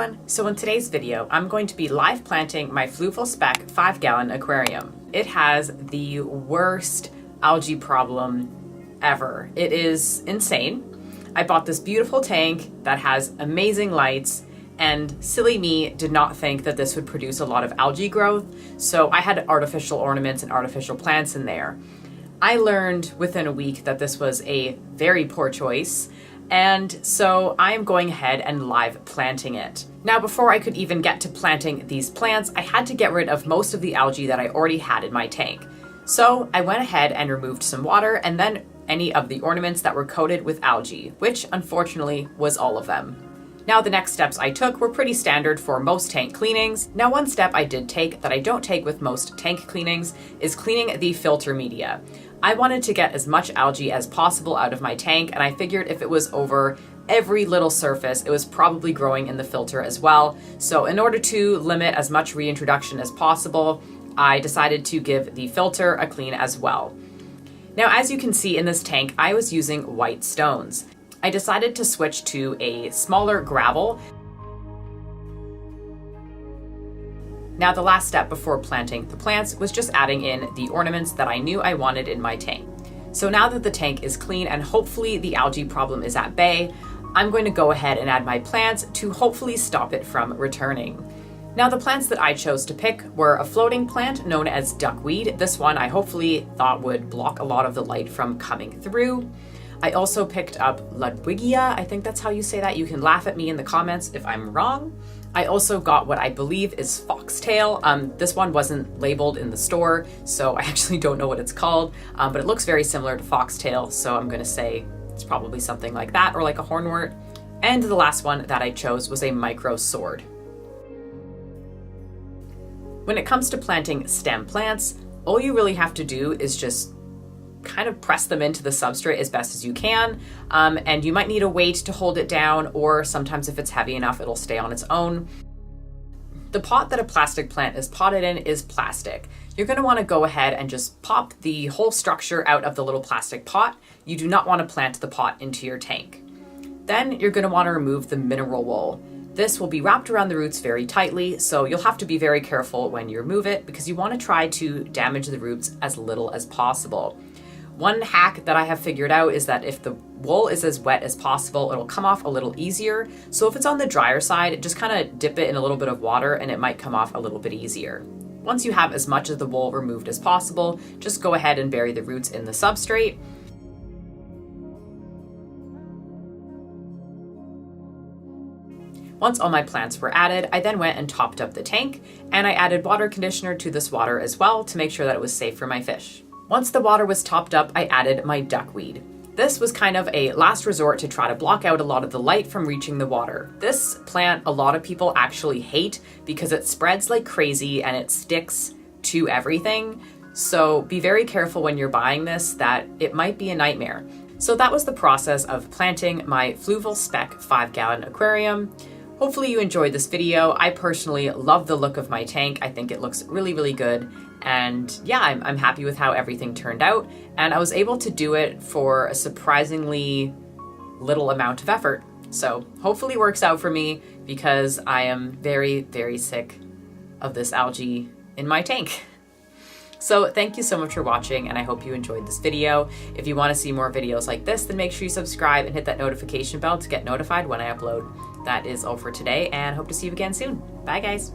everyone. So in today's video, I'm going to be live planting my Fluval Spec 5-gallon aquarium. It has the worst algae problem ever. It is insane. I bought this beautiful tank that has amazing lights, and silly me did not think that this would produce a lot of algae growth, so I had artificial ornaments and artificial plants in there. I learned within a week that this was a very poor choice, and so I am going ahead and live planting it. Now, before I could even get to planting these plants, I had to get rid of most of the algae that I already had in my tank. So I went ahead and removed some water and then any of the ornaments that were coated with algae, which unfortunately was all of them. Now, the next steps I took were pretty standard for most tank cleanings. Now, one step I did take that I don't take with most tank cleanings is cleaning the filter media. I wanted to get as much algae as possible out of my tank, and I figured if it was over every little surface, it was probably growing in the filter as well. So in order to limit as much reintroduction as possible, I decided to give the filter a clean as well. Now, as you can see in this tank, I was using white stones. I decided to switch to a smaller gravel. Now, the last step before planting the plants was just adding in the ornaments that I knew I wanted in my tank. So now that the tank is clean and hopefully the algae problem is at bay, I'm going to go ahead and add my plants to hopefully stop it from returning. Now, the plants that I chose to pick were a floating plant known as duckweed. This one I hopefully thought would block a lot of the light from coming through. I also picked up Ludwigia. I think that's how you say that. You can laugh at me in the comments if I'm wrong. I also got what I believe is foxtail. This one wasn't labeled in the store, so I actually don't know what it's called, but it looks very similar to foxtail, so I'm gonna say it's probably something like that or like a hornwort. And the last one that I chose was a micro sword. When it comes to planting stem plants, all you really have to do is just kind of press them into the substrate as best as you can, and you might need a weight to hold it down, or sometimes if it's heavy enough, it'll stay on its own. The pot that a plastic plant is potted in is plastic. You're going to want to go ahead and just pop the whole structure out of the little plastic pot. You do not want to plant the pot into your tank. Then you're going to want to remove the mineral wool. This will be wrapped around the roots very tightly, so you'll have to be very careful when you remove it because you want to try to damage the roots as little as possible. One hack that I have figured out is that if the wool is as wet as possible, it'll come off a little easier. So if it's on the drier side, just kind of dip it in a little bit of water and it might come off a little bit easier. Once you have as much of the wool removed as possible, just go ahead and bury the roots in the substrate. Once all my plants were added, I then went and topped up the tank, and I added water conditioner to this water as well to make sure that it was safe for my fish. Once the water was topped up, I added my duckweed. This was kind of a last resort to try to block out a lot of the light from reaching the water. This plant, a lot of people actually hate because it spreads like crazy and it sticks to everything. So be very careful when you're buying this, that it might be a nightmare. So that was the process of planting my Fluval Spec 5-gallon aquarium. Hopefully you enjoyed this video. I personally love the look of my tank. I think it looks really, really good. And yeah, I'm happy with how everything turned out. And I was able to do it for a surprisingly little amount of effort. So hopefully it works out for me because I am very, very sick of this algae in my tank. So thank you so much for watching, and I hope you enjoyed this video. If you want to see more videos like this, then make sure you subscribe and hit that notification bell to get notified when I upload. That is all for today, and hope to see you again soon. Bye, guys.